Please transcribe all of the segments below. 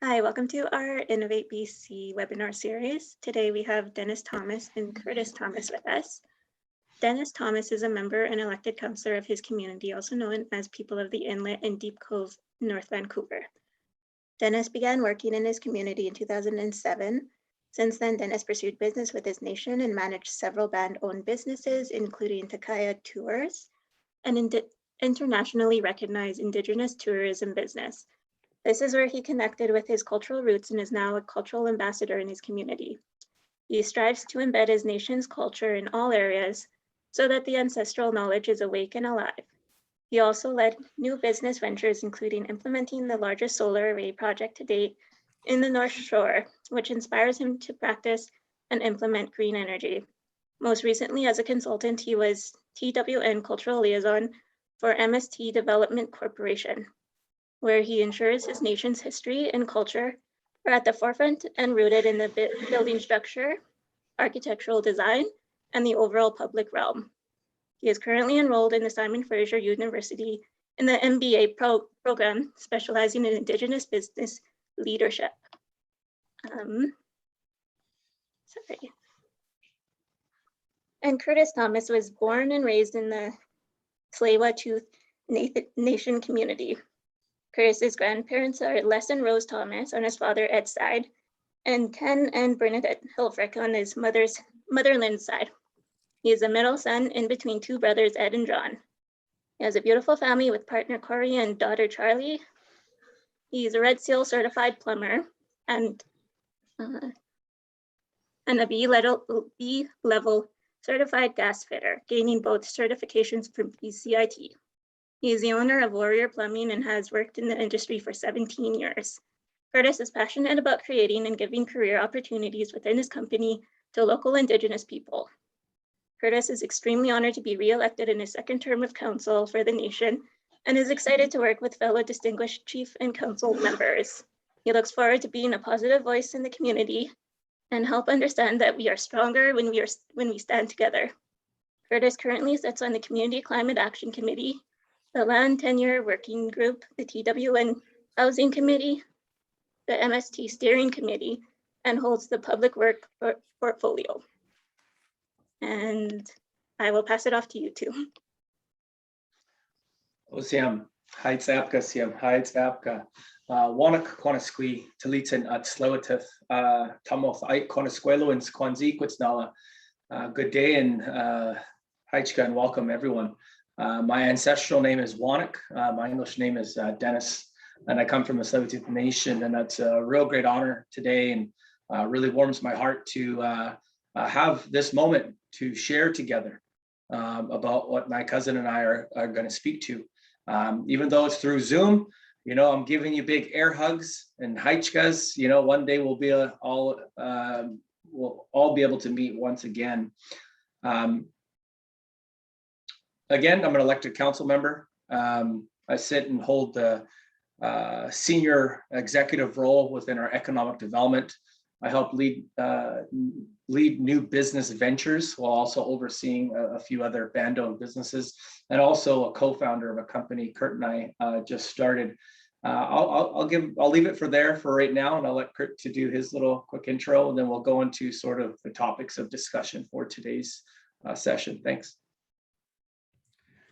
Hi, welcome to our Innovate BC webinar series. Today we have Dennis Thomas and Curtis Thomas with us. Dennis Thomas is a member and elected councillor of his community, also known as People of the Inlet and Deep Cove, North Vancouver. Dennis began working in his community in 2007. Since then, Dennis pursued business with his nation and managed several band-owned businesses, including Takaya Tours, an internationally recognized Indigenous tourism business. This is where he connected with his cultural roots and is now a cultural ambassador in his community. He strives to embed his nation's culture in all areas so that the ancestral knowledge is awake and alive. He also led new business ventures, including implementing the largest solar array project to date in the North Shore, which inspires him to practice and implement green energy. Most recently, as a consultant, he was TWN Cultural Liaison for MST Development Corporation, where he ensures his nation's history and culture are at the forefront and rooted in the building structure, architectural design, and the overall public realm. He is currently enrolled in the Simon Fraser University in the MBA program, specializing in Indigenous Business Leadership. And Curtis Thomas was born and raised in the Tsleil-Waututh Nation community. Curtis's grandparents are Les and Rose Thomas on his father Ed's side, and Ken and Bernadette Hilfrich on his mother Lynn's side. He is a middle son in between two brothers, Ed and John. He has a beautiful family with partner Corey and daughter Charlie. He's a Red Seal certified plumber and a B-level certified gas fitter, gaining both certifications from BCIT. He is the owner of Warrior Plumbing and has worked in the industry for 17 years. Curtis is passionate about creating and giving career opportunities within his company to local Indigenous people. Curtis is extremely honored to be re-elected in his second term of council for the nation and is excited to work with fellow distinguished chief and council members. He looks forward to being a positive voice in the community and help understand that we are stronger when we stand together. Curtis currently sits on the Community Climate Action Committee, the Land Tenure Working Group, the TWN Housing Committee, the MST Steering Committee, and holds the Public Work portfolio. And I will pass it off to you two. Osiam, Heitzapka, Siam, Heitzapka, Whonoak, Quanasqui, Talitan at Tsleil-Waututh, Tamoth, Ait, Quanasquelo, and Squanzi, Quitsnala. Good day and Heichka, and welcome everyone. My ancestral name is Whonoak. My English name is Dennis, and I come from the Tsleil-Waututh Nation, and that's a real great honor today, and really warms my heart to have this moment to share together about what my cousin and I are going to speak to. Even though it's through Zoom, you know, I'm giving you big air hugs and heichkas. You know, one day we'll all be able to meet once again. Again, I'm an elected council member. I sit and hold the senior executive role within our economic development. I help lead new business ventures while also overseeing a few other band-owned businesses, and also a co-founder of a company Kurt and I just started. I'll leave it for right now, and I'll let Kurt to do his little quick intro, and then we'll go into sort of the topics of discussion for today's session. Thanks.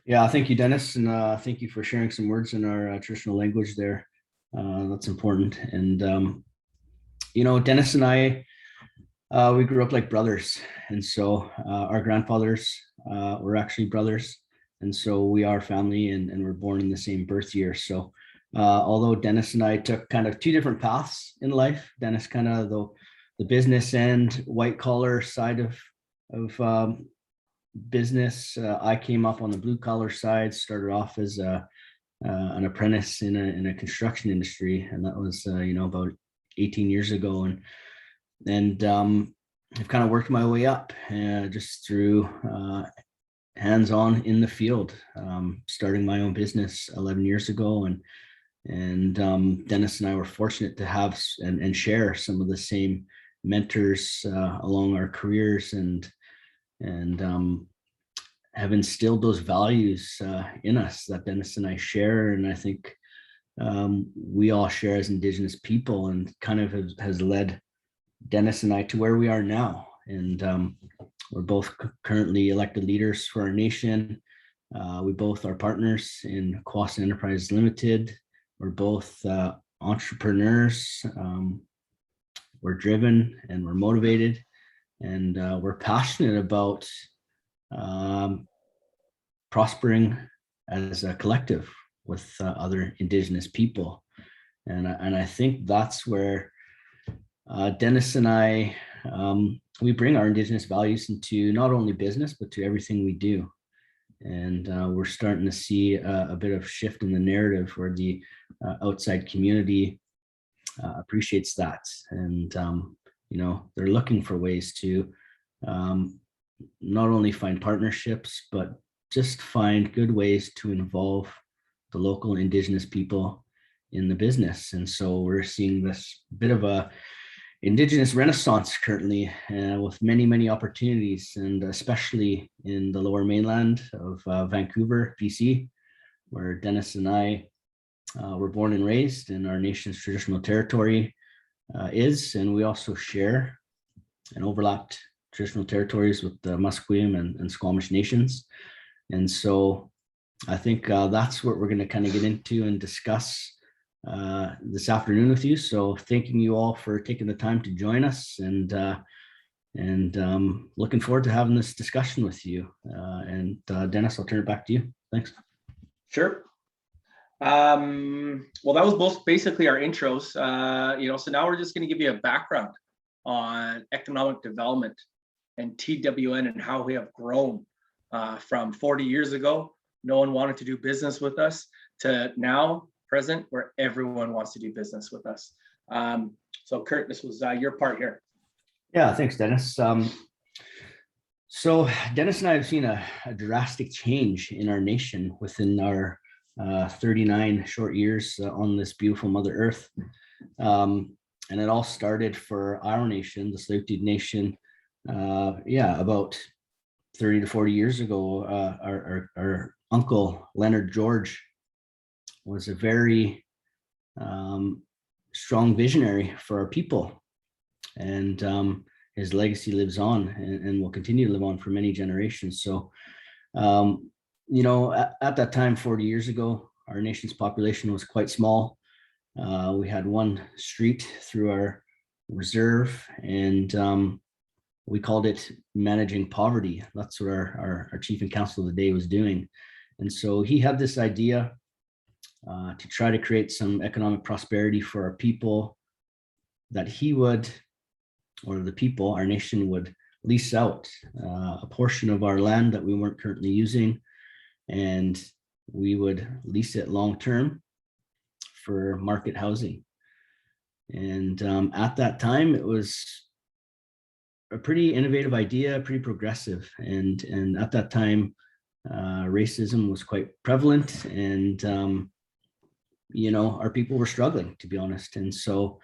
Yeah, thank you, Dennis, and thank you for sharing some words in our traditional language there. That's important. And you know, Dennis and I, we grew up like brothers, and so our grandfathers were actually brothers, and so we are family, and we're born in the same birth year. So although Dennis and I took kind of two different paths in life, Dennis kind of the business and white collar side of business. I came up on the blue collar side, started off as an apprentice in a construction industry, and that was you know, about 18 years ago, and I've kind of worked my way up just through hands-on in the field, starting my own business 11 years ago, and Dennis and I were fortunate to have and share some of the same mentors along our careers, and have instilled those values in us that Dennis and I share. And I think we all share as Indigenous people, and kind of has led Dennis and I to where we are now. And we're both currently elected leaders for our nation. We both are partners in Quas Enterprise Limited. We're both entrepreneurs. We're driven and we're motivated, and we're passionate about prospering as a collective with other Indigenous people. And I think that's where Dennis and I, we bring our Indigenous values into not only business, but to everything we do. And we're starting to see a bit of shift in the narrative where the outside community appreciates that. And, they're looking for ways to not only find partnerships, but just find good ways to involve the local Indigenous people in the business. And so we're seeing this bit of a Indigenous renaissance currently, with many, many opportunities, and especially in the lower mainland of Vancouver, BC, where Dennis and I were born and raised, and our nation's traditional territory is. And we also share and overlapped traditional territories with the Musqueam and Squamish nations. And so I think that's what we're going to kind of get into and discuss this afternoon with you. So thanking you all for taking the time to join us, and looking forward to having this discussion with you. And Dennis, I'll turn it back to you. Thanks. Sure. Well, that was both basically our intros. So now we're just going to give you a background on economic development and TWN and how we have grown from 40 years ago. No one wanted to do business with us to now present where everyone wants to do business with us. So Kurt, this was your part here. Yeah, thanks, Dennis. So Dennis and I have seen a drastic change in our nation within our 39 short years on this beautiful Mother Earth. And it all started for our nation, the Tsleil-Waututh Nation, about 30 to 40 years ago. Our uncle, Leonard George, was a very strong visionary for our people. And his legacy lives on and will continue to live on for many generations. So, at that time, 40 years ago, our nation's population was quite small. We had one street through our reserve, and we called it managing poverty. That's what our chief and council of the day was doing. And so he had this idea to try to create some economic prosperity for our people, that he would, or the people, our nation would lease out a portion of our land that we weren't currently using, and we would lease it long-term for market housing. And at that time, it was a pretty innovative idea, pretty progressive. And at that time, racism was quite prevalent, and our people were struggling, to be honest. And so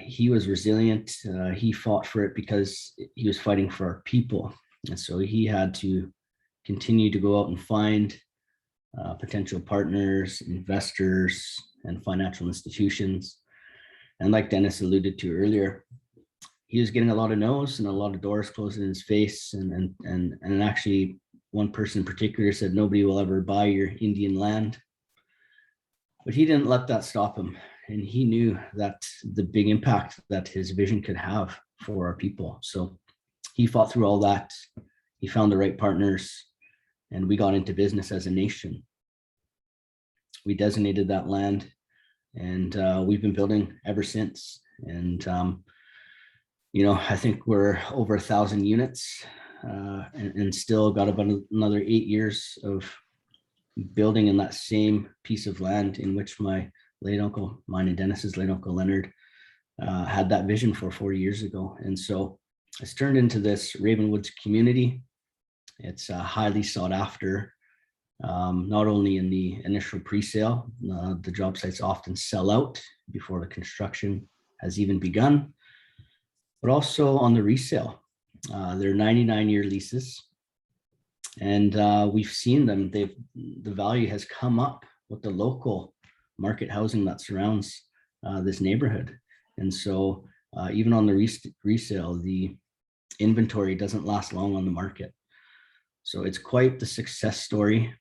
he was resilient. He fought for it because he was fighting for our people. And so he had to continue to go out and find potential partners, investors, and financial institutions. And like Dennis alluded to earlier, he was getting a lot of no's and a lot of doors closed in his face. And actually, one person in particular said, "Nobody will ever buy your Indian land." But he didn't let that stop him. And he knew that the big impact that his vision could have for our people. So he fought through all that. He found the right partners, and we got into business as a nation. We designated that land, and we've been building ever since. And, I think we're over 1,000 units, and still got about another 8 years of building in that same piece of land in which my late uncle, mine and Dennis's late uncle Leonard, had that vision for 40 years ago. And so it's turned into this Ravenwoods community. It's highly sought after, not only in the initial pre-sale. The job sites often sell out before the construction has even begun, but also on the resale. They're 99-year leases, and we've seen them. The value has come up with the local market housing that surrounds this neighborhood. And so even on the resale, the inventory doesn't last long on the market. So it's quite the success story.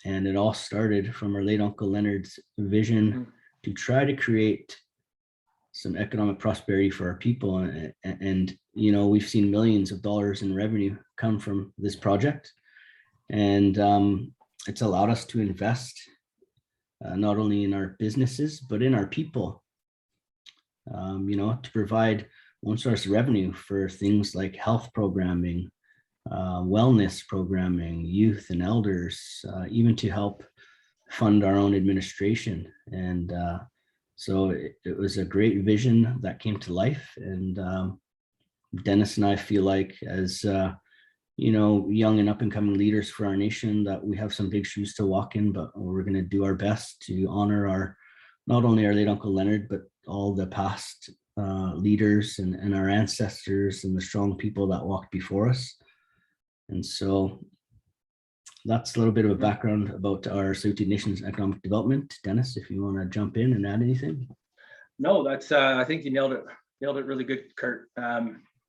And it all started from our late Uncle Leonard's vision to try to create some economic prosperity for our people. And you know, we've seen millions of dollars in revenue come from this project. And it's allowed us to invest not only in our businesses, but in our people, you know, to provide one source of revenue for things like health programming, wellness programming, youth and elders, even to help fund our own administration. And so it was a great vision that came to life. And Dennis and I feel like, as you know, young and up and coming leaders for our nation, that we have some big shoes to walk in, but we're going to do our best to honor our, not only our late Uncle Leonard, but all the past leaders and our ancestors and the strong people that walked before us. And so that's a little bit of a background about our Tsleil-Waututh Nations economic development. Dennis, if you want to jump in and add anything. No, that's I think you nailed it really good, Kurt.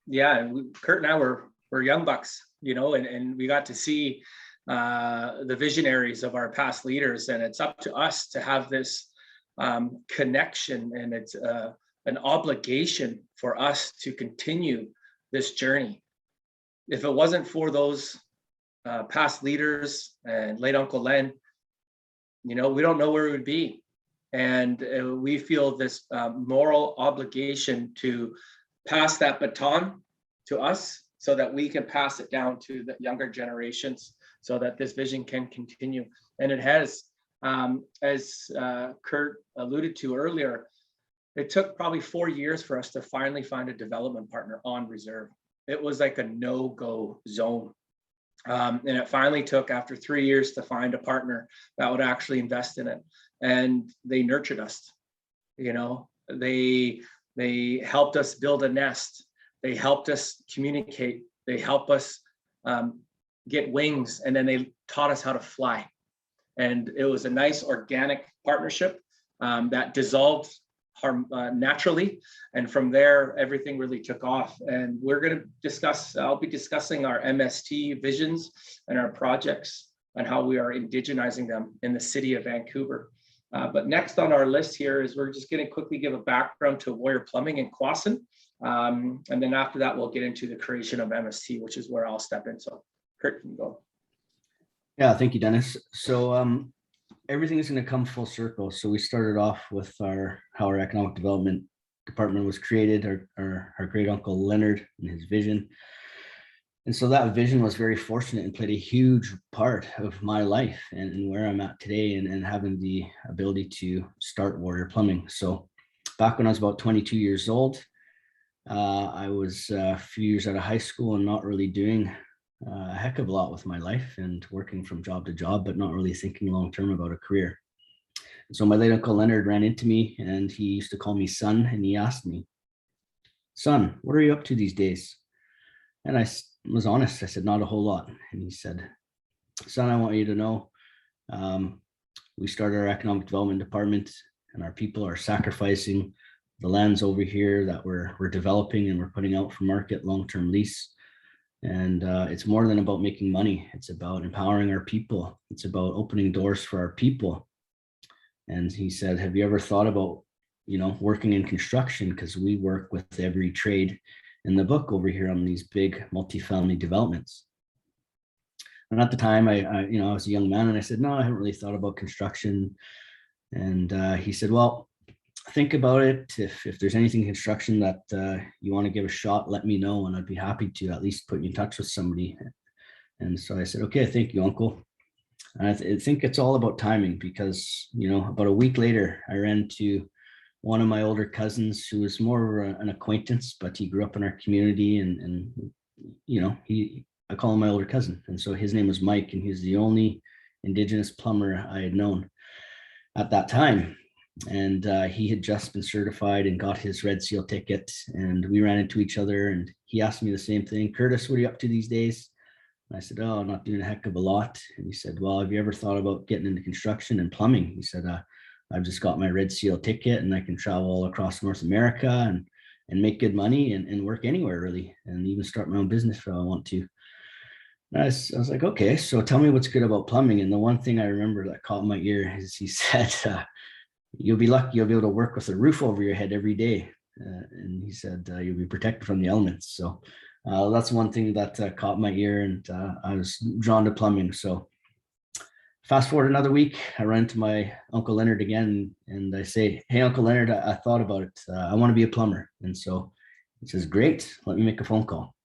Yeah, Kurt and I were young bucks, you know, and we got to see the visionaries of our past leaders, and it's up to us to have this connection, and it's an obligation for us to continue this journey. If it wasn't for those past leaders and late Uncle Len, you know, we don't know where we would be. And we feel this moral obligation to pass that baton to us so that we can pass it down to the younger generations so that this vision can continue. And it has, as Kurt alluded to earlier, it took probably 4 years for us to finally find a development partner on reserve. It was like a no-go zone. And it finally took, after 3 years, to find a partner that would actually invest in it. And they nurtured us. You know, they helped us build a nest. They helped us communicate. They helped us get wings, and then they taught us how to fly. And it was a nice organic partnership that dissolved naturally, and from there everything really took off. And we're going to discuss, I'll be discussing our MST visions and our projects and how we are indigenizing them in the city of Vancouver. But next on our list here is, we're just going to quickly give a background to Warrior Plumbing in Quasin, and then after that we'll get into the creation of MST, which is where I'll step in. So Kurt, can go. Yeah, thank you, Dennis. So everything is going to come full circle. So we started off with how our economic development department was created, our great uncle Leonard and his vision. And so that vision was very fortunate and played a huge part of my life and where I'm at today, and having the ability to start Warrior Plumbing. So back when I was about 22 years old, I was a few years out of high school and not really doing a heck of a lot with my life and working from job to job, but not really thinking long-term about a career. And so my late Uncle Leonard ran into me, and he used to call me son, and he asked me, "Son, what are you up to these days?" And I was honest. I said, "Not a whole lot." And he said, "Son, I want you to know, we started our economic development department, and our people are sacrificing the lands over here that we're developing and we're putting out for market long-term lease. And it's more than about making money. It's about empowering our people. It's about opening doors for our people." And he said, "Have you ever thought about, you know, working in construction? Because we work with every trade in the book over here on these big multifamily developments." And at the time, I was a young man, and I said, "No, I haven't really thought about construction." And he said, "Well, think about it. If there's anything in construction that you want to give a shot, let me know, and I'd be happy to at least put you in touch with somebody." And so I said, "Okay, thank you, Uncle." And I think it's all about timing, because, you know, about a week later, I ran to one of my older cousins who was more of an acquaintance, but he grew up in our community, and you know, I call him my older cousin. And so his name was Mike, and he's the only Indigenous plumber I had known at that time. And he had just been certified and got his Red Seal ticket, and we ran into each other, and he asked me the same thing. "Curtis, what are you up to these days?" And I said, "Oh, I'm not doing a heck of a lot." And he said, "Well, have you ever thought about getting into construction and plumbing?" He said, I've just got my Red Seal ticket and I can travel all across North America and make good money and work anywhere really, and even start my own business if I want to. I was like, okay, so tell me what's good about plumbing. And the one thing I remember that caught my ear is he said, you'll be lucky you'll be able to work with a roof over your head every day. And he said, you'll be protected from the elements. So that's one thing that caught my ear, and I was drawn to plumbing. So fast forward another week, I run into my Uncle Leonard again, and I say, hey, Uncle Leonard, I thought about it. I want to be a plumber. And so he says, great, let me make a phone call.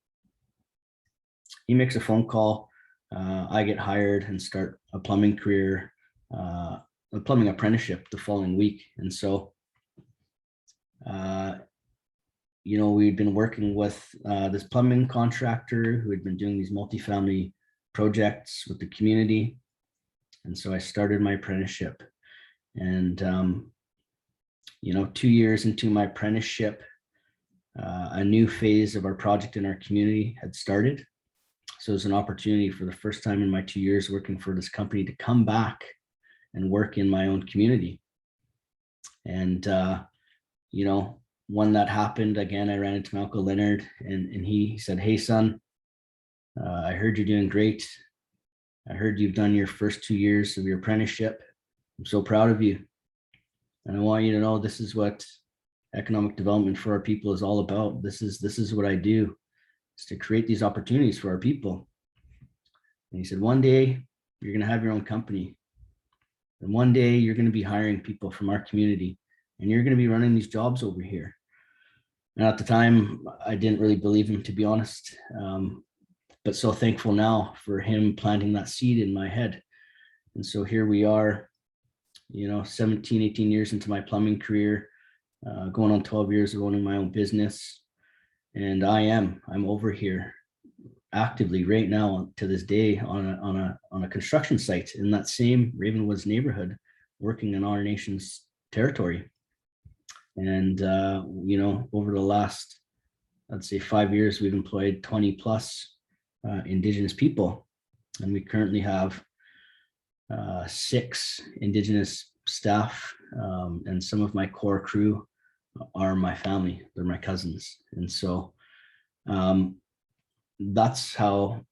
He makes a phone call. I get hired and start a plumbing career, a plumbing apprenticeship the following week. And so, we'd been working with this plumbing contractor who had been doing these multifamily projects with the community. And so I started my apprenticeship. And, 2 years into my apprenticeship, a new phase of our project in our community had started. So it was an opportunity for the first time in my 2 years working for this company to come back and work in my own community. And, when that happened, again, I ran into my Uncle Leonard, and he said, hey, son, I heard you're doing great. I heard you've done your first 2 years of your apprenticeship. I'm so proud of you. And I want you to know this is what economic development for our people is all about. This is what I do, is to create these opportunities for our people. And he said, one day you're going to have your own company. And one day you're going to be hiring people from our community, and you're going to be running these jobs over here. And at the time, I didn't really believe him, to be honest. But so thankful now for him planting that seed in my head. And so here we are, 17, 18 years into my plumbing career, going on 12 years of owning my own business. And I'm over here actively right now to this day on a construction site in that same Ravenwoods neighborhood, working in our nation's territory. And, over the last, I'd say 5 years, we've employed 20 plus Indigenous people. And we currently have 6 Indigenous staff, and some of my core crew are my family. They're my cousins. And so that's how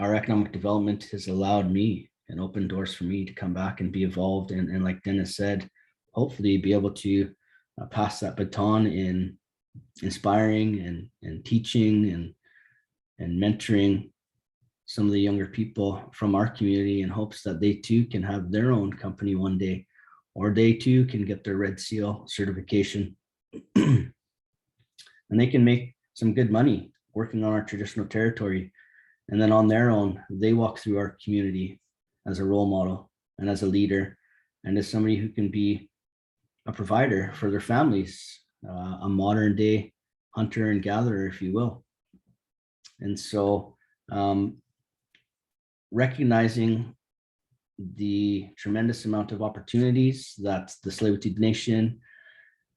our economic development has allowed me and opened doors for me to come back and be involved. And like Dennis said, hopefully be able to pass that baton in inspiring and teaching and mentoring some of the younger people from our community, in hopes that they too can have their own company one day, or they too can get their Red Seal certification and they can make some good money working on our traditional territory. And then on their own, they walk through our community as a role model and as a leader, and as somebody who can be a provider for their families, a modern day hunter and gatherer, if you will. And so recognizing the tremendous amount of opportunities that the Tsleil-Waututh Nation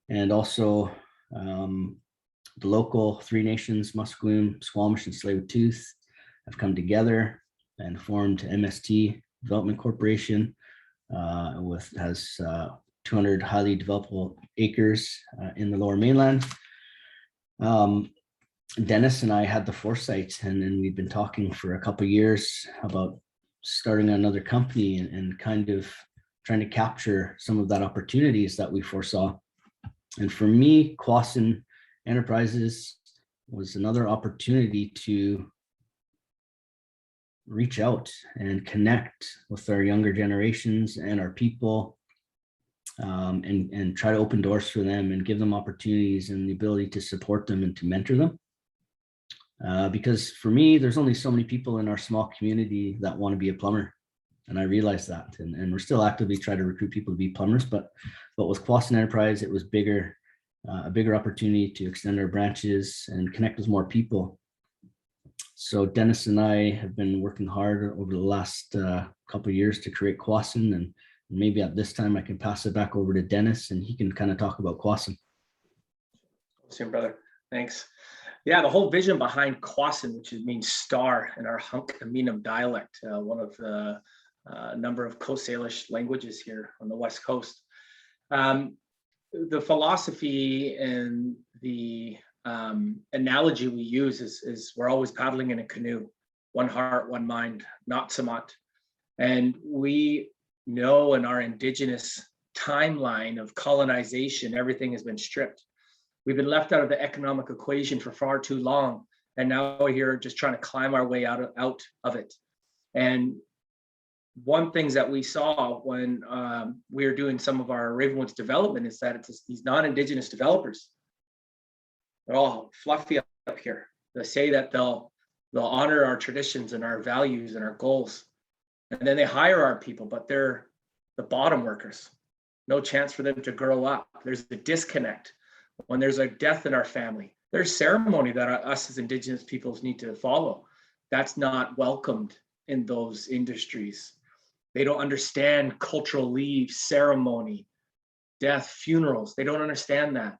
and also the local 3 nations, Musqueam, Squamish, and Tsleil-Waututh, have come together and formed MST Development Corporation, has 200 highly developable acres in the Lower Mainland. Dennis and I had the foresight, and then we've been talking for a couple of years about starting another company and kind of trying to capture some of that opportunities that we foresaw. And for me, Quasin Enterprises was another opportunity to reach out and connect with our younger generations and our people, and try to open doors for them and give them opportunities and the ability to support them and to mentor them. Because for me, there's only so many people in our small community that want to be a plumber. And I realized that, and we're still actively trying to recruit people to be plumbers, but with Quasin Enterprise, it was bigger, a bigger opportunity to extend our branches and connect with more people. So Dennis and I have been working hard over the last couple of years to create Quasin, and maybe at this time I can pass it back over to Dennis and he can kind of talk about Quasin. Same, brother. Thanks. Yeah, the whole vision behind Quasin, which means star in our Hunk-Aminum dialect, one of the number of Coast Salish languages here on the West Coast. The philosophy and the analogy we use is we're always paddling in a canoe, one heart, one mind, not Samat. And we know in our Indigenous timeline of colonization, everything has been stripped. We've been left out of the economic equation for far too long. And now we're here just trying to climb our way out of it. And one things that we saw when we were doing some of our Ravenwood's development is that it's these non-Indigenous developers. They're all fluffy up here. They say that they'll honor our traditions and our values and our goals. And then they hire our people, but they're the bottom workers. No chance for them to grow up. There's the disconnect. When there's a death in our family, there's ceremony that us as Indigenous peoples need to follow. That's not welcomed in those industries. They don't understand cultural leave, ceremony, death, funerals. They don't understand that,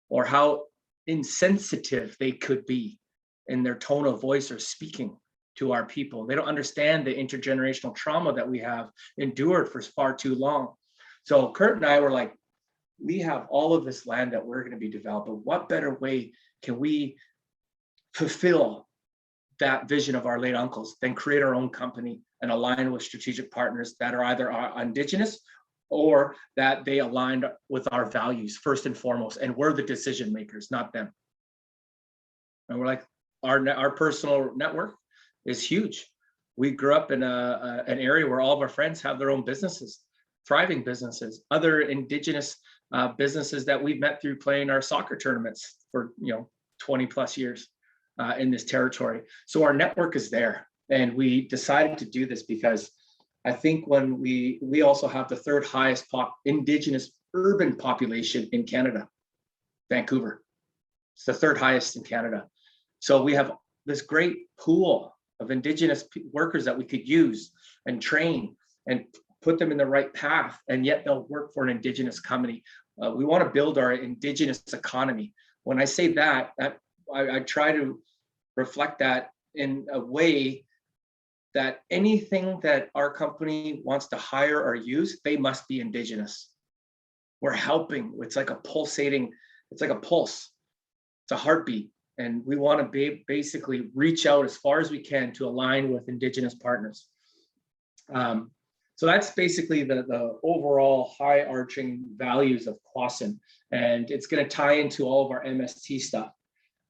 or how insensitive they could be in their tone of voice or speaking to our people. They don't understand the intergenerational trauma that we have endured for far too long. So Kurt and I were like, we have all of this land that we're going to be developing. What better way can we fulfill that vision of our late uncles than create our own company and align with strategic partners that are either Indigenous or that they aligned with our values first and foremost, and we're the decision makers, not them. And we're like, our personal network is huge. We grew up in an area where all of our friends have their own businesses, thriving businesses, other Indigenous businesses that we've met through playing our soccer tournaments for 20 plus years in this territory. So our network is there, and we decided to do this because I think when we also have the third highest Indigenous urban population in Canada, Vancouver. It's the third highest in Canada. So we have this great pool of Indigenous workers that we could use and train and put them in the right path, and yet they'll work for an Indigenous company. We want to build our Indigenous economy. When I say that I try to reflect that in a way that anything that our company wants to hire or use, they must be Indigenous. We're helping. It's like a pulsating, it's like a pulse. It's a heartbeat. And we want to basically reach out as far as we can to align with Indigenous partners. So that's basically the overall high arching values of Quasin. And it's going to tie into all of our MST stuff.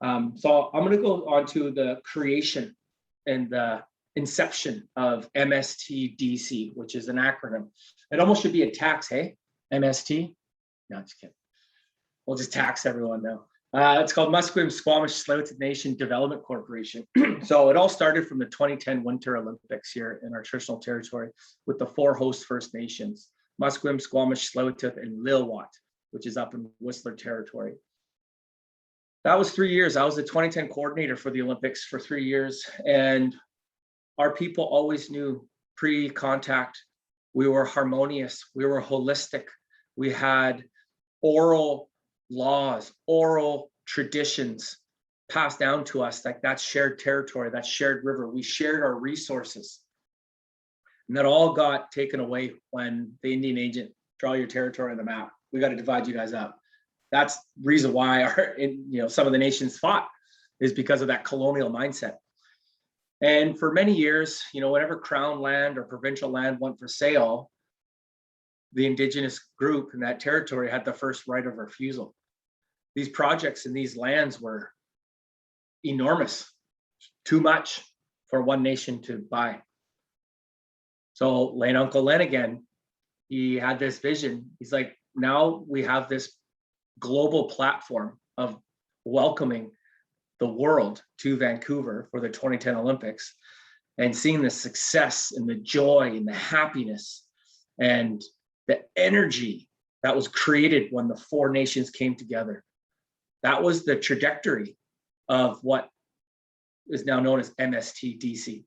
So I'm going to go on to the creation and the inception of MST DC, which is an acronym. It almost should be a tax, hey? MST? No, just kidding. We'll just tax everyone now. It's called Musqueam Squamish Tsleil-Waututh Nation Development Corporation. So it all started from the 2010 Winter Olympics here in our traditional territory with the 4 host First Nations, Musqueam, Squamish, Tsleil-Waututh, and Lil'wat, which is up in Whistler territory. That was 3 years. I was the 2010 coordinator for the Olympics for 3 years. And our people always knew pre-contact, we were harmonious, we were holistic. We had oral laws, oral traditions passed down to us, like that shared territory, that shared river. We shared our resources. And that all got taken away when the Indian agent, draw your territory on the map. We got to divide you guys up. That's the reason why some of the nations fought, is because of that colonial mindset. And for many years, whenever crown land or provincial land went for sale, the Indigenous group in that territory had the first right of refusal. These projects in these lands were enormous, too much for one nation to buy. So late Uncle Len again, he had this vision. He's like, now we have this global platform of welcoming the world to Vancouver for the 2010 Olympics, and seeing the success and the joy and the happiness and the energy that was created when the 4 nations came together. That was the trajectory of what is now known as MST DC.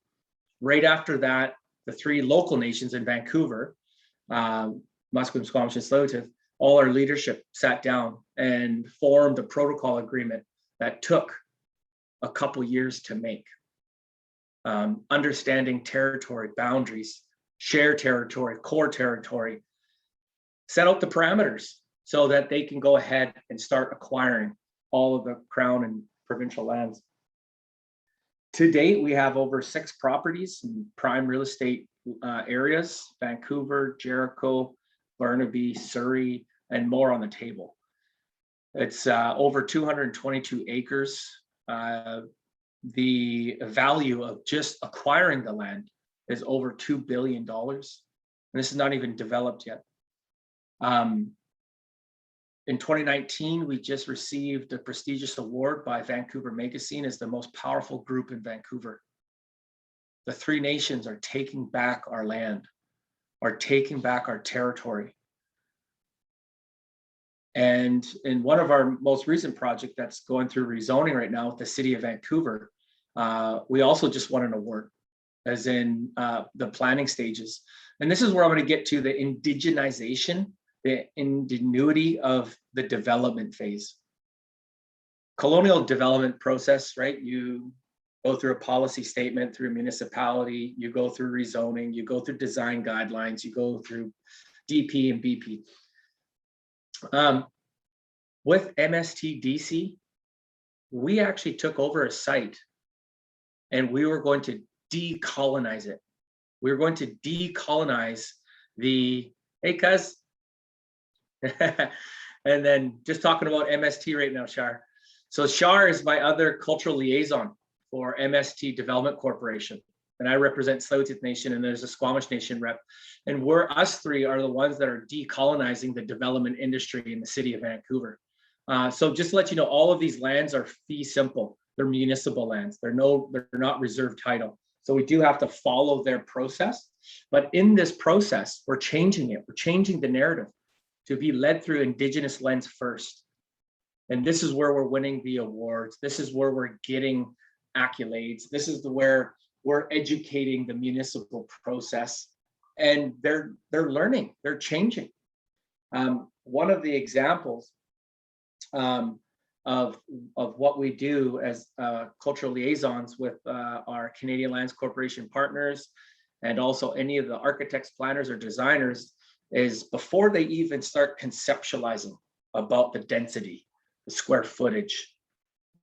Right after that, the 3 local nations in Vancouver, Musqueam, Squamish, and Tsleil-Waututh, all our leadership sat down and formed a protocol agreement that took a couple years to make. Understanding territory boundaries, share territory, core territory, set out the parameters so that they can go ahead and start acquiring all of the Crown and provincial lands. To date, we have over 6 properties in prime real estate areas: Vancouver, Jericho, Burnaby, Surrey, and more on the table. It's over 222 acres. The value of just acquiring the land is over $2 billion. And this is not even developed yet. In 2019, we just received a prestigious award by Vancouver Magazine as the most powerful group in Vancouver. The 3 nations are taking back our land, are taking back our territory. And in one of our most recent projects that's going through rezoning right now with the city of Vancouver, we also just won an award, as in the planning stages. And this is where I'm going to get to the indigenization, the ingenuity of the development phase. Colonial development process, right? You go through a policy statement through a municipality, you go through rezoning, you go through design guidelines, you go through DP and BP. With MST DC, we actually took over a site and we were going to decolonize it. We were going to decolonize the, hey cuz, and then just talking about MST right now, Shar. So Shar is my other cultural liaison for MST Development Corporation. And I represent Tsleil-Waututh Nation, and there's a Squamish Nation rep. And us 3 are the ones that are decolonizing the development industry in the city of Vancouver. So just to let you know, all of these lands are fee simple. They're municipal lands. They're not reserved title. So we do have to follow their process. But in this process, we're changing it. We're changing the narrative to be led through Indigenous lens first. And this is where we're winning the awards. This is where we're getting accolades. This is where we're educating the municipal process, and they're learning, they're changing. One of the examples of what we do as cultural liaisons with our Canadian Lands Corporation partners, and also any of the architects, planners, or designers, is before they even start conceptualizing about the density, the square footage,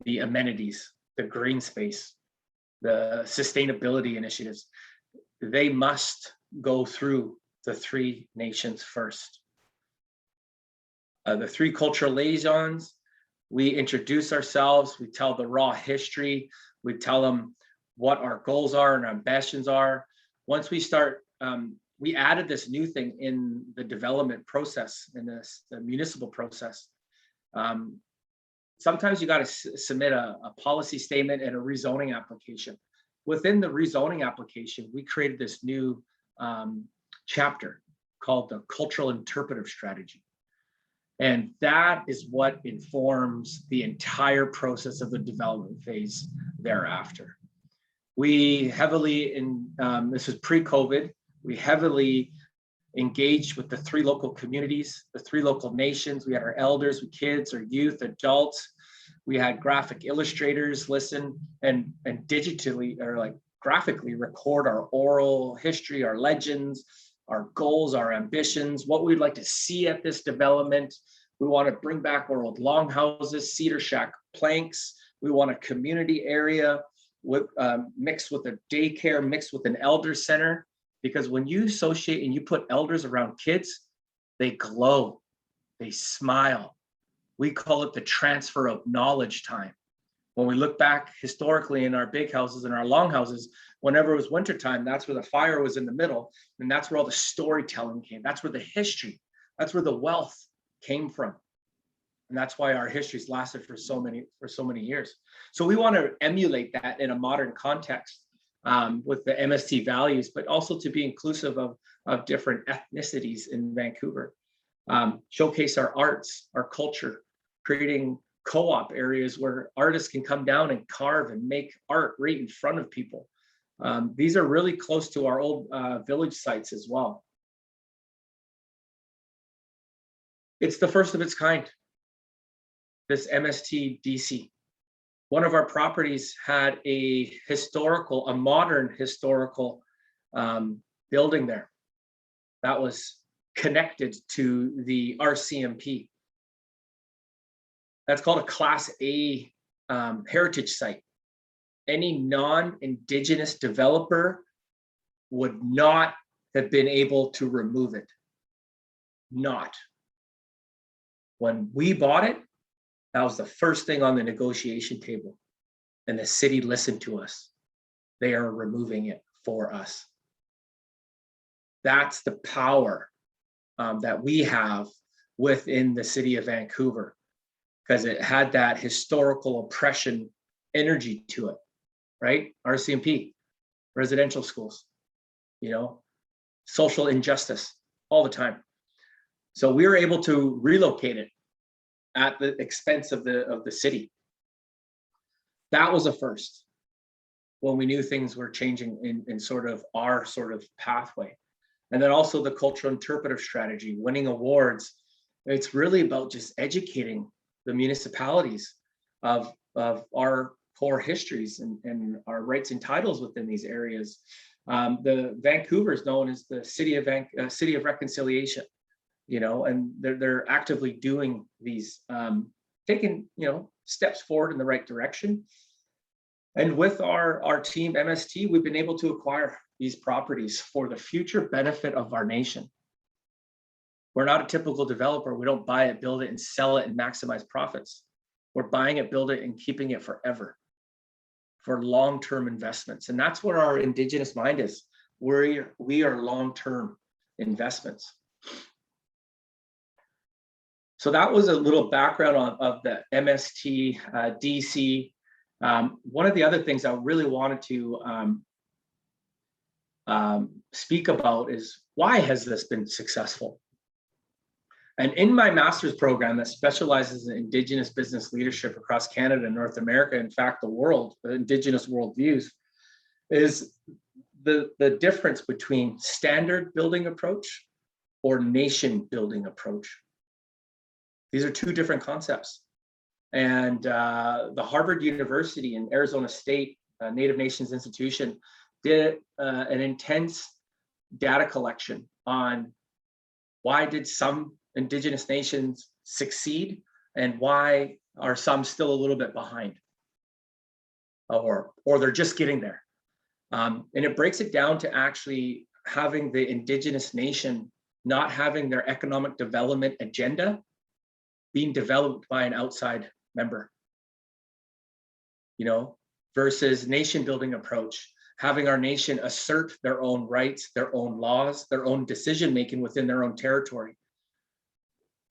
the amenities, the green space, the sustainability initiatives, they must go through the 3 nations first. The 3 cultural liaisons, we introduce ourselves, we tell the raw history, we tell them what our goals are and our ambitions are. Once we start, we added this new thing in the development process, in the municipal process. Sometimes you got to submit a policy statement and a rezoning application. Within the rezoning application, we created this new chapter called the Cultural Interpretive Strategy. And that is what informs the entire process of the development phase thereafter. We heavily, this was pre-COVID, we heavily engaged with the 3 local communities, the 3 local nations. We had our elders, we kids, our youth, adults. We had graphic illustrators listen and digitally, or like graphically, record our oral history, our legends, our goals, our ambitions, what we'd like to see at this development. We want to bring back our old longhouses, cedar shack planks. We want a community area with mixed with a daycare, mixed with an elder center. Because when you associate and you put elders around kids, they glow, they smile. We call it the transfer of knowledge time. When we look back historically in our big houses and our longhouses, whenever it was wintertime, that's where the fire was in the middle. And that's where all the storytelling came. That's where the history, that's where the wealth came from. And that's why our history's lasted for so many years. So we want to emulate that in a modern context. With the MST values, but also to be inclusive of different ethnicities in Vancouver. Showcase our arts, our culture, creating co-op areas where artists can come down and carve and make art right in front of people. These are really close to our old village sites as well. It's the first of its kind, this MST DC. One of our properties had a modern historical building there. That was connected to the RCMP. That's called a Class A heritage site. Any non-Indigenous developer would not have been able to remove it. Not. When we bought it, that was the first thing on the negotiation table. And the city listened to us. They are removing it for us. That's the power that we have within the city of Vancouver, because it had that historical oppression energy to it, right? RCMP, residential schools, you know, social injustice all the time. So we were able to relocate it at the expense of the city. That was a first when we knew things were changing in sort of our sort of pathway. And then also the cultural interpretive strategy, winning awards. It's really about just educating the municipalities of our core histories and our rights and titles within these areas. The Vancouver is known as the city of reconciliation, you know, and they're actively doing these, taking, you know, steps forward in the right direction. And with our team, MST, we've been able to acquire these properties for the future benefit of our nation. We're not a typical developer. We don't buy it, build it, and sell it and maximize profits. We're buying it, build it, and keeping it forever for long-term investments. And that's what our Indigenous mind is. We are long-term investments. So that was a little background of the MST DC. One of the other things I really wanted to speak about is, why has this been successful? And in my master's program that specializes in Indigenous business leadership across Canada and North America, in fact, the world, the Indigenous worldviews, is the difference between standard building approach or nation building approach. These are two different concepts. And the Harvard University and Arizona State Native Nations Institution did an intense data collection on why did some Indigenous nations succeed and why are some still a little bit behind, or they're just getting there. And it breaks it down to actually having the Indigenous nation not having their economic development agenda being developed by an outside member, you know, versus nation building approach, having our nation assert their own rights, their own laws, their own decision making within their own territory.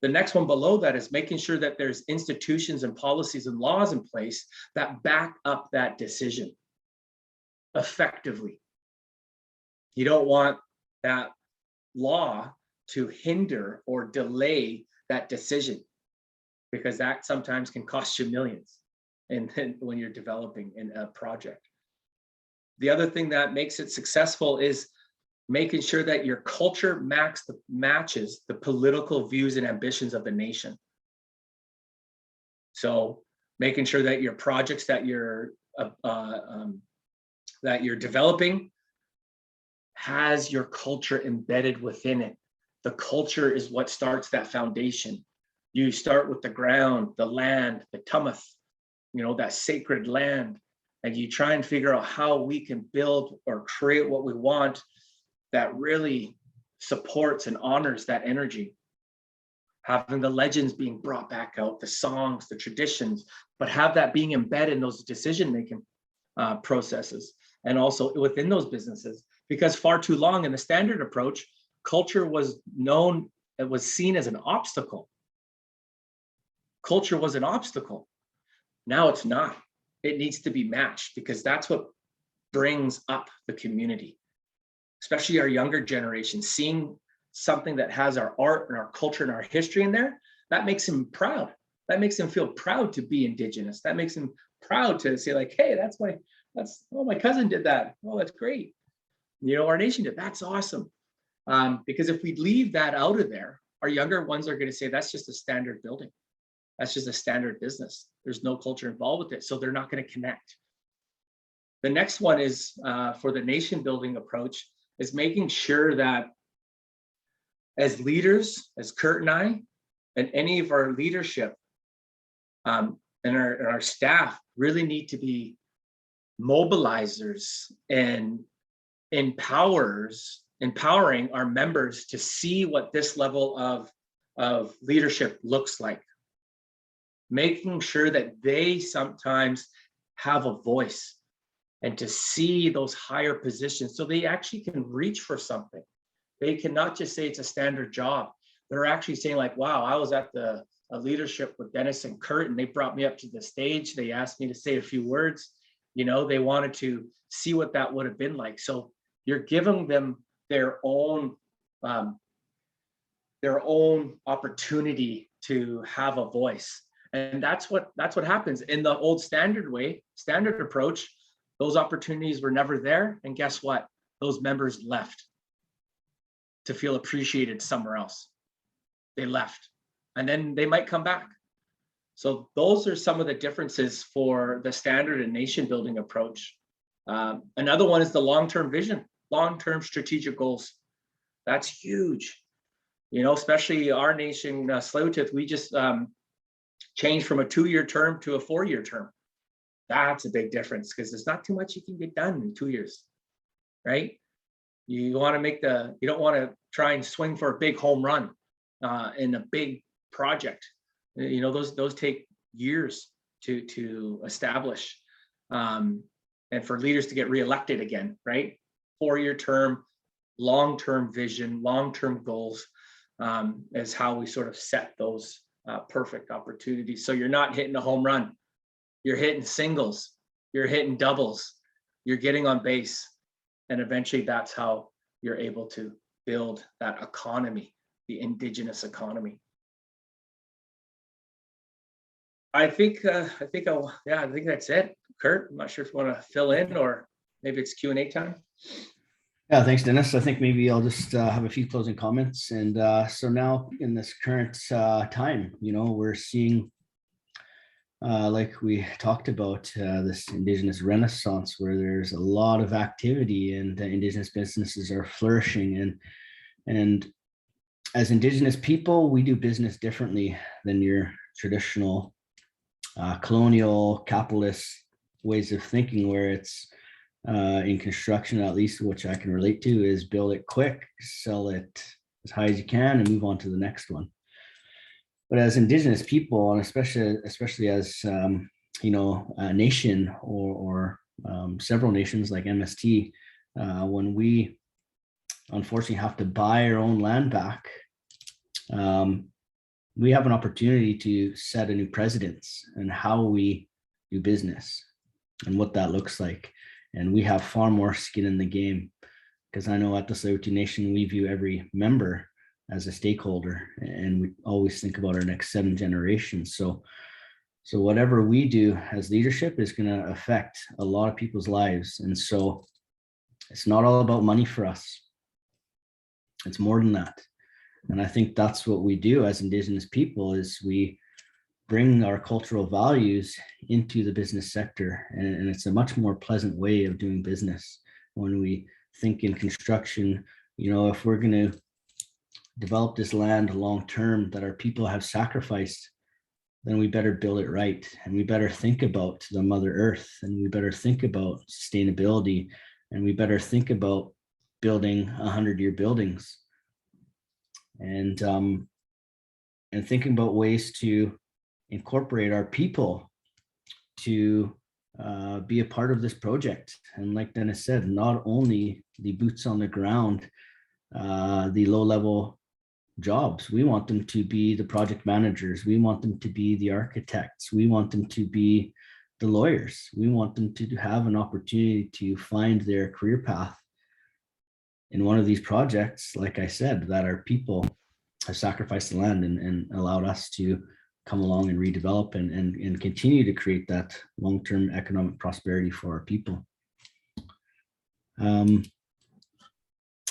The next one below that is making sure that there's institutions and policies and laws in place that back up that decision effectively. You don't want that law to hinder or delay that decision, because that sometimes can cost you millions when you're developing in a project. The other thing that makes it successful is making sure that your culture matches the political views and ambitions of the nation. So making sure that your projects that you're developing has your culture embedded within it. The culture is what starts that foundation. You start with the ground, the land, the Tummuth, you know, that sacred land, and you try and figure out how we can build or create what we want that really supports and honors that energy. Having the legends being brought back out, the songs, the traditions, but have that being embedded in those decision-making processes and also within those businesses. Because far too long in the standard approach, culture was known, it was seen as an obstacle. Culture was an obstacle. Now it's not. It needs to be matched, because that's what brings up the community, especially our younger generation. Seeing something that has our art and our culture and our history in there, that makes them proud. That makes them feel proud to be Indigenous. That makes them proud to say like, hey, oh, my cousin did that. Oh, that's great. You know, our nation did. That's awesome. Because if we leave that out of there, our younger ones are going to say that's just a standard building. That's just a standard business. There's no culture involved with it, so they're not going to connect. The next one is for the nation building approach is making sure that as leaders, as Kurt and I, and any of our leadership and our staff really need to be mobilizers and empowering our members to see what this level of leadership looks like. Making sure that they sometimes have a voice and to see those higher positions so they actually can reach for something. They cannot just say it's a standard job. They're actually saying like, wow, I was at a leadership with Dennis and Kurt and they brought me up to the stage. They asked me to say a few words. You know, they wanted to see what that would have been like. So you're giving them their own opportunity to have a voice. And that's what happens in the old standard approach. Those opportunities were never there. And guess what? Those members left to feel appreciated somewhere else. They left and then they might come back. So those are some of the differences for the standard and nation building approach. Another one is the long-term vision, long-term strategic goals. That's huge. You know, especially our nation, Tsleil-Waututh, we just changed from a 2-year term to a 4-year term. That's a big difference because there's not too much you can get done in 2 years, right? You want to you don't want to try and swing for a big home run in a big project. You know, those take years to establish, and for leaders to get reelected again, right? 4-year term, long-term vision, long-term goals is how we sort of set those perfect opportunities. So you're not hitting a home run, you're hitting singles, you're hitting doubles, you're getting on base, and eventually that's how you're able to build that economy, the Indigenous economy. I think that's it. Kurt, I'm not sure if you want to fill in or maybe it's Q&A time. Yeah, thanks, Dennis. I think maybe I'll just have a few closing comments. And so now in this current time, you know, we're seeing, like we talked about, this Indigenous Renaissance, where there's a lot of activity and Indigenous businesses are flourishing. And as Indigenous people, we do business differently than your traditional colonial capitalist ways of thinking, where it's in construction, at least, which I can relate to, is build it quick, sell it as high as you can, and move on to the next one. But as Indigenous people, and especially as you know, a nation or several nations like MST, when we unfortunately have to buy our own land back, we have an opportunity to set a new precedence in how we do business and what that looks like. And we have far more skin in the game, because I know at the Tsleil-Waututh Nation, we view every member as a stakeholder, and we always think about our next 7 generations. So whatever we do as leadership is going to affect a lot of people's lives. And so it's not all about money for us. It's more than that. And I think that's what we do as Indigenous people, is we bring our cultural values into the business sector. And it's a much more pleasant way of doing business when we think in construction. You know, if we're going to develop this land long term that our people have sacrificed, then we better build it right. And we better think about the Mother Earth, and we better think about sustainability, and we better think about building 100-year buildings. And thinking about ways to incorporate our people to be a part of this project. And like Dennis said, not only the boots on the ground, the low-level jobs. We want them to be the project managers. We want them to be the architects. We want them to be the lawyers. We want them to have an opportunity to find their career path in one of these projects, like I said, that our people have sacrificed the land and allowed us to come along and redevelop and continue to create that long-term economic prosperity for our people.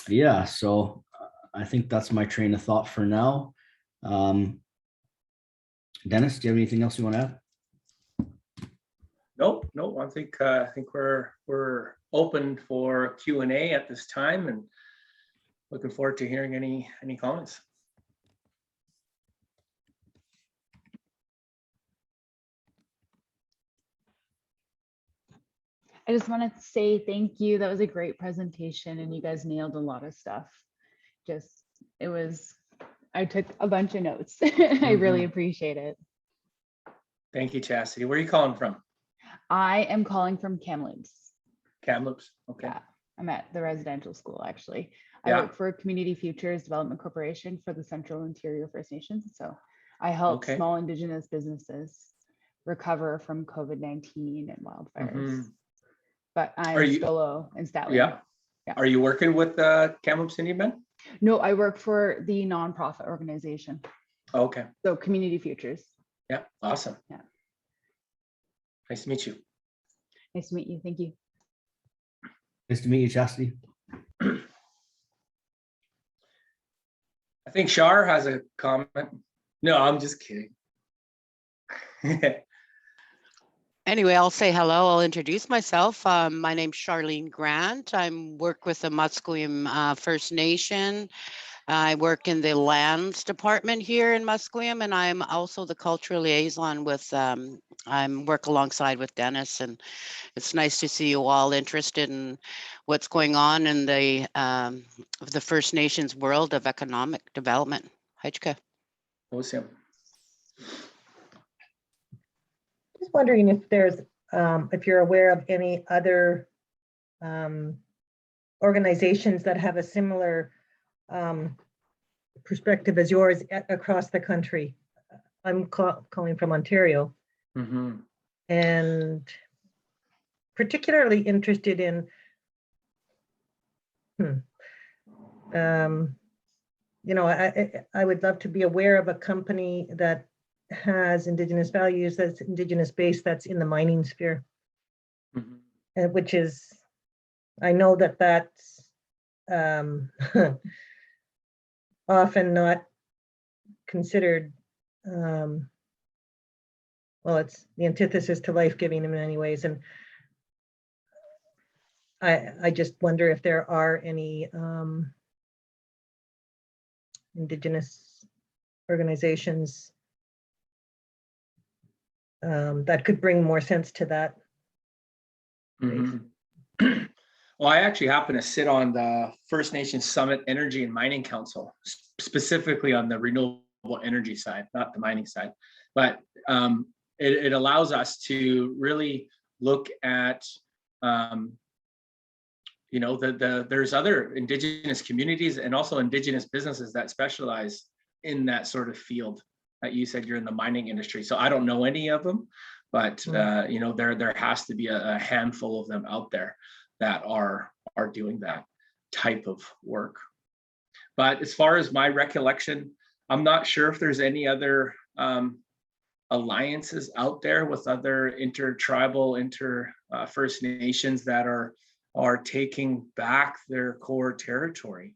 Yeah, so I think that's my train of thought for now. Dennis, do you have anything else you want to add? No, I think we're open for Q&A at this time, and looking forward to hearing any comments. I just want to say thank you. That was a great presentation and you guys nailed a lot of stuff. I took a bunch of notes. I really appreciate it. Thank you, Chastity. Where are you calling from? I am calling from Kamloops. Kamloops, okay. Yeah, I'm at the residential school actually. Yeah. I work for Community Futures Development Corporation for the Central Interior First Nations. So I help small Indigenous businesses recover from COVID-19 and wildfires. But I'm solo in Statler. Yeah. Are you working with Kamloops Indian Men? No, I work for the nonprofit organization. Okay. So Community Futures. Yeah, awesome. Yeah. Nice to meet you. Nice to meet you. Thank you. Nice to meet you, Chastity. I think Shar has a comment. No, I'm just kidding. Anyway, I'll say hello. I'll introduce myself. My name's Charlene Grant. I work with the Musqueam First Nation. I work in the lands department here in Musqueam, and I'm also the cultural liaison with, I work alongside with Dennis, and it's nice to see you all interested in what's going on in the First Nations world of economic development. Hajka. Awesome. Just wondering if there's, if you're aware of any other organizations that have a similar perspective as yours across the country. I'm calling from Ontario, and particularly interested in, you know, I would love to be aware of a company that has Indigenous values, that's Indigenous based, that's in the mining sphere, which is, I know that that's often not considered, well, it's the antithesis to life-giving in many ways. And I just wonder if there are any Indigenous organizations that could bring more sense to that. Well, I actually happen to sit on the First Nations Summit Energy and Mining Council, specifically on the renewable energy side, not the mining side. But it allows us to really look at, you know, there's other Indigenous communities and also Indigenous businesses that specialize in that sort of field. You said you're in the mining industry, so I don't know any of them, but you know, there has to be a handful of them out there that are doing that type of work. But as far as my recollection, I'm not sure if there's any other alliances out there with other intertribal, First Nations that are taking back their core territory.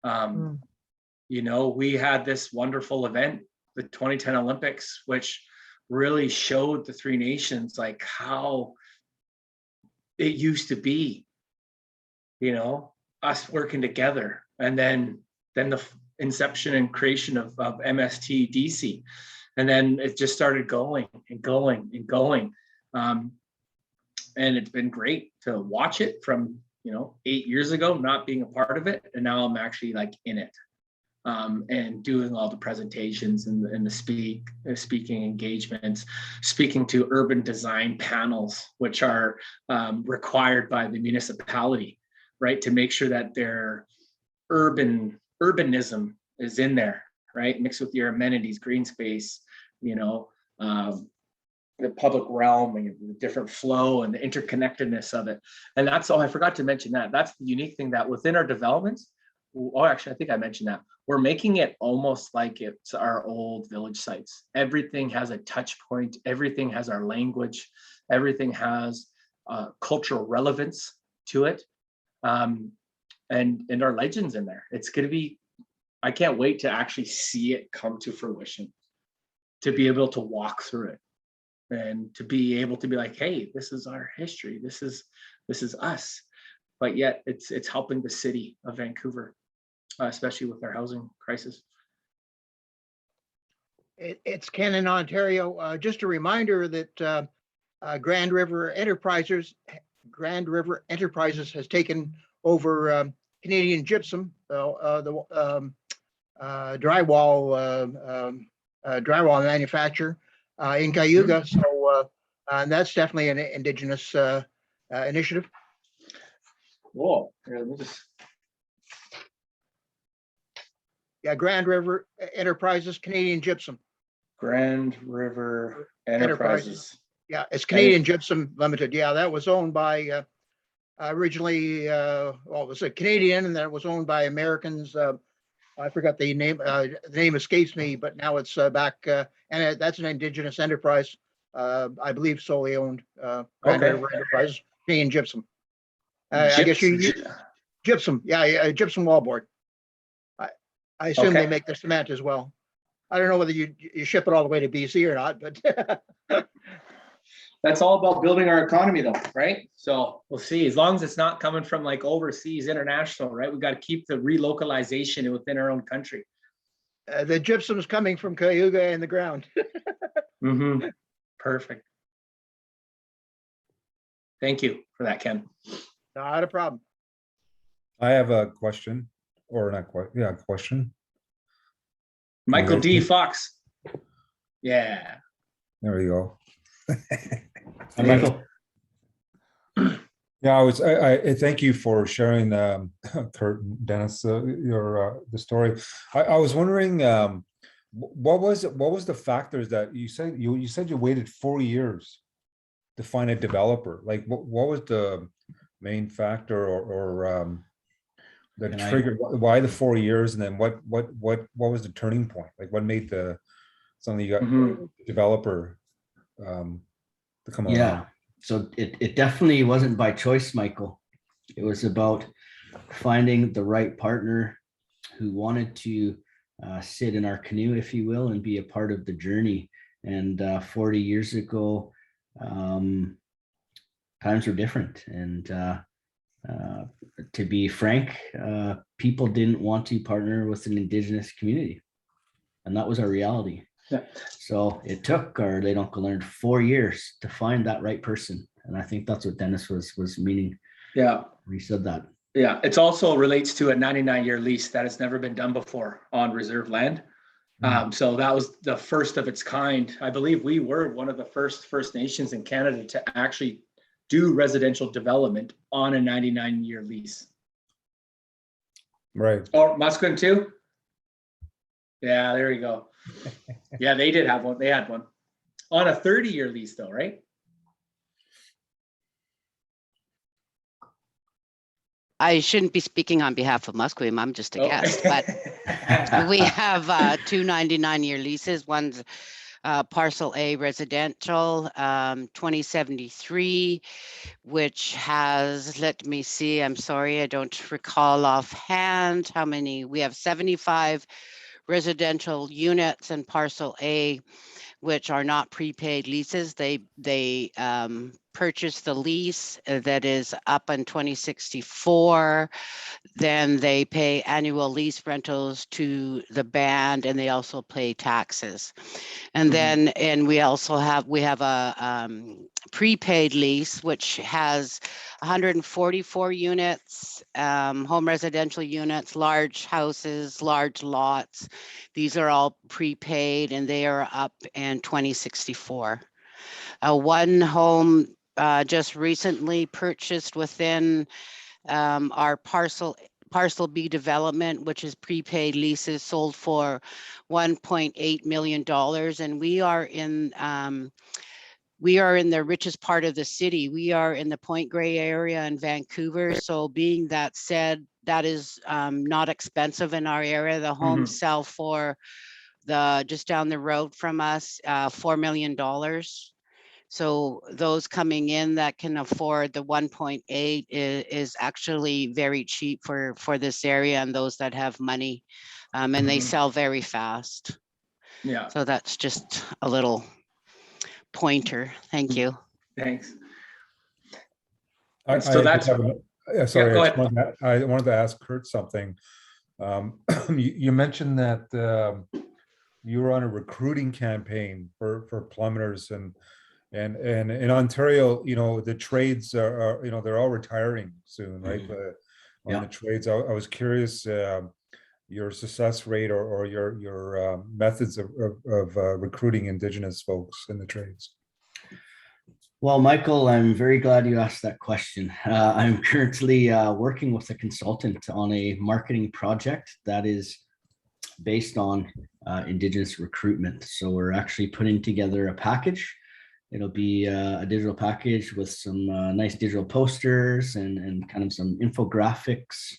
You know, we had this wonderful event, the 2010 Olympics, which really showed the three nations like how it used to be, you know, us working together. And then the inception and creation of MST DC. And then it just started going and going and going. And it's been great to watch it from, you know, 8 years ago, not being a part of it. And now I'm actually like in it. And doing all the presentations and the speaking engagements, speaking to urban design panels, which are required by the municipality, right, to make sure that their urbanism is in there, right, mixed with your amenities, green space, you know, the public realm and the different flow and the interconnectedness of it. And that's all. I forgot to mention that. That's the unique thing, that within our developments. Oh, actually, I think I mentioned that. We're making it almost like it's our old village sites. Everything has a touch point. Everything has our language. Everything has cultural relevance to it. And our legends in there. It's going to be, I can't wait to actually see it come to fruition, to be able to walk through it and to be able to be like, hey, this is our history. This is us. But yet it's helping the city of Vancouver especially with our housing crisis. It's Ken in Ontario. Just a reminder that Grand River Enterprises has taken over Canadian Gypsum, the drywall manufacturer in Cayuga. So and that's definitely an Indigenous initiative. Whoa, here, let me just. Yeah, Grand River Enterprises, Canadian Gypsum. Grand River Enterprises. Yeah, it's Canadian Gypsum Limited. Yeah, that was owned by originally, well, it was a Canadian, and then it was owned by Americans. I forgot the name. The name escapes me, but now it's back, and that's an Indigenous enterprise. I believe solely owned. Grand River Enterprises, Canadian Gypsum. I guess you gypsum. Yeah, gypsum wallboard. I assume they make the cement as well. I don't know whether you ship it all the way to BC or not, but that's all about building our economy though, right? So we'll see, as long as it's not coming from like overseas, international, right? We got to keep the relocalization within our own country. The gypsum is coming from Cayuga in the ground. Perfect. Thank you for that, Ken. Not a problem. I have a question, or not quite, yeah, question. Michael D. Fox. Yeah. There we go. Hi, Michael. Yeah, I thank you for sharing, Kurt and Dennis, the story. I was wondering, what was the factors that you said you waited 4 years to find a developer? Like, what was the main factor or that triggered why the 4 years, and then what was the turning point? Like, what made something you got developer to come along? Yeah, so it definitely wasn't by choice, Michael. It was about finding the right partner who wanted to sit in our canoe, if you will, and be a part of the journey. And 40 years ago, times were different. And to be frank, people didn't want to partner with an Indigenous community. And that was our reality. Yeah. So it took our late uncle learned 4 years to find that right person. And I think that's what Dennis was meaning. Yeah. When he said that. Yeah. It also relates to a 99-year lease that has never been done before on reserve land. So that was the first of its kind. I believe we were one of the first First Nations in Canada to actually do residential development on a 99-year lease. Right. Oh, Musqueam too? Yeah, there you go. Yeah, they did have one. They had one on a 30-year lease though, right? I shouldn't be speaking on behalf of Musqueam. I'm just a guest, but we have 2 99-year leases. One's Parcel A residential, 2073, which has, let me see, I'm sorry, I don't recall offhand how many. We have 75 residential units in Parcel A, which are not prepaid leases. They purchased the lease that is up in 2064. Then they pay annual lease rentals to the band, and they also pay taxes. And then, we have a prepaid lease, which has 144 units, home residential units, large houses, large lots. These are all prepaid, and they are up in 2064. One home just recently purchased within our Parcel B development, which is prepaid leases, sold for $1.8 million. And we are in the richest part of the city. We are in the Point Grey area in Vancouver. So being that said, that is not expensive in our area. The homes sell for just down the road from us, $4 million. So those coming in that can afford the 1.8 is actually very cheap for this area and those that have money, and they sell very fast. Yeah. So that's just a little pointer. Thank you. Thanks. I So that's sorry, go ahead. I wanted to ask Kurt something. You mentioned that you were on a recruiting campaign for plumbers, and in Ontario, the trades are they're all retiring soon, right? On the trades, I was curious your success rate or your methods of recruiting Indigenous folks in the trades. Well, Michael, I'm very glad you asked that question. I'm currently working with a consultant on a marketing project that is based on Indigenous recruitment. So we're actually putting together a package. It'll be a digital package with some nice digital posters and kind of some infographics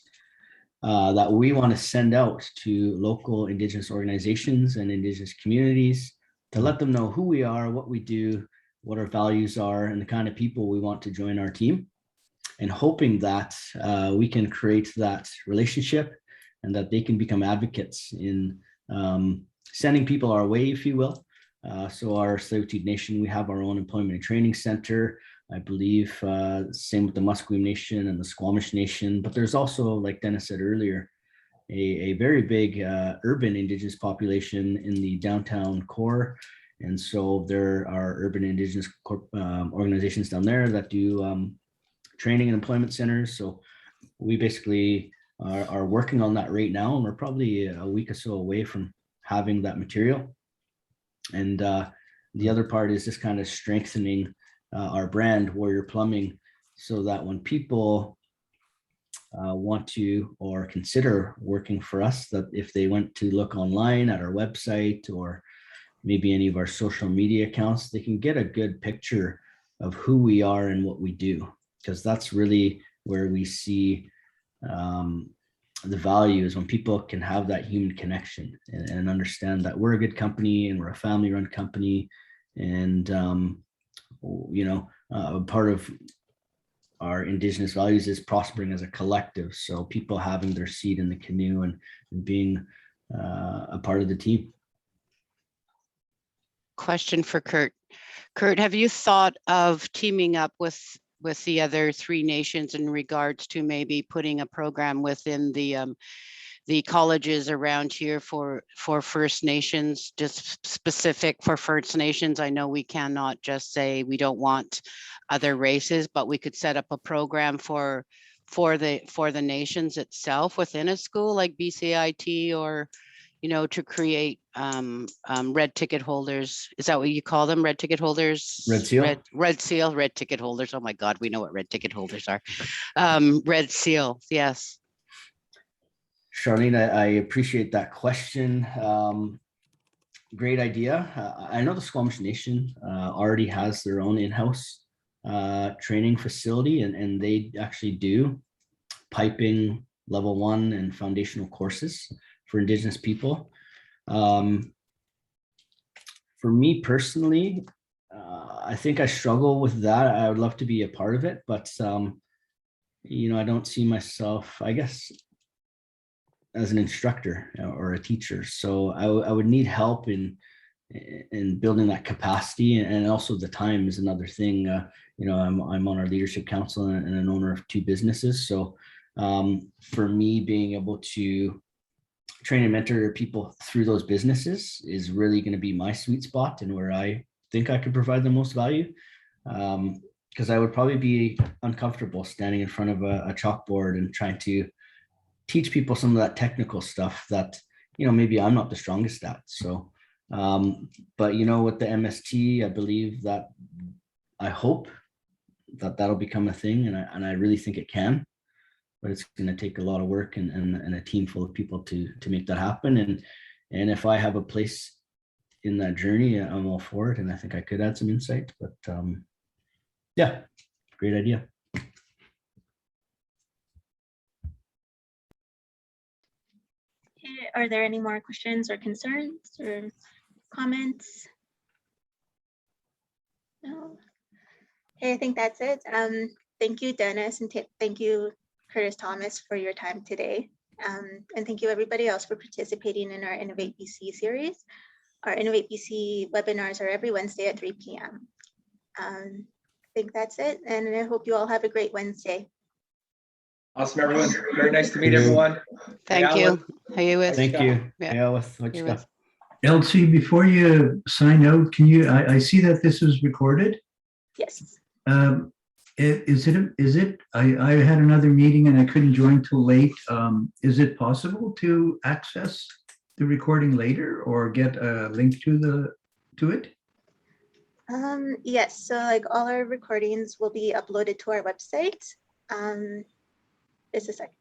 that we want to send out to local Indigenous organizations and Indigenous communities to let them know who we are, what we do, what our values are, and the kind of people we want to join our team, and hoping that we can create that relationship and that they can become advocates in sending people our way, if you will. So our Tsleil-Waututh Nation, we have our own employment and training center. I believe same with the Musqueam Nation and the Squamish Nation, but there's also, like Dennis said earlier, a very big urban Indigenous population in the downtown core. And so there are urban Indigenous organizations down there that do training and employment centers. So we basically are working on that right now, and we're probably a week or so away from having that material. And the other part is just kind of strengthening our brand, Warrior Plumbing, so that when people want to or consider working for us, that if they went to look online at our website or maybe any of our social media accounts, they can get a good picture of who we are and what we do, because that's really where we see the value is when people can have that human connection and understand that we're a good company and we're a family-run company, and part of our Indigenous values is prospering as a collective. So people having their seat in the canoe and being a part of the team. Question for Kurt. Kurt, have you thought of teaming up with the other three nations in regards to maybe putting a program within the colleges around here for First Nations, just specific for First Nations? I know we cannot just say we don't want other races, but we could set up a program for the nations itself within a school like BCIT, or to create red ticket holders. Is that what you call them? Red ticket holders? Red seal? Red seal, red ticket holders. Oh my God, we know what red ticket holders are. Red seal, yes. Charlene, I appreciate that question. Great idea. I know the Squamish Nation already has their own in-house training facility, and they actually do piping level 1 and foundational courses for Indigenous people. For me personally, I think I struggle with that. I would love to be a part of it, but I don't see myself, I guess, as an instructor or a teacher. So I would need help in building that capacity, and also the time is another thing. I'm on our leadership council and an owner of 2 businesses. So for me, being able to train and mentor people through those businesses is really going to be my sweet spot and where I think I could provide the most value. Because I would probably be uncomfortable standing in front of a chalkboard and trying to teach people some of that technical stuff that, maybe I'm not the strongest at. So, but with the MST, I believe that, I hope that that'll become a thing, and I really think it can, but it's going to take a lot of work and a team full of people to make that happen. And if I have a place in that journey, I'm all for it, and I think I could add some insight. But yeah, great idea. Okay, are there any more questions or concerns or comments? No. Okay, I think that's it. Thank you, Dennis, and thank you, Curtis Thomas, for your time today. And thank you everybody else for participating in our Innovate BC series. Our Innovate BC webinars are every Wednesday at 3 p.m. I think that's it, and I hope you all have a great Wednesday. Awesome, everyone. Very nice to meet Thank you. everyone. Thank you. Hayawith. Thank you. Yeah. Yeah, with what you Hayawith. got. Elsie, before you sign out, can you, I see that this is recorded. Yes. Is it, I had another meeting and I couldn't join till late. Is it possible to access the recording later or get a link to it? Yes, so like all our recordings will be uploaded to our website. Just a second.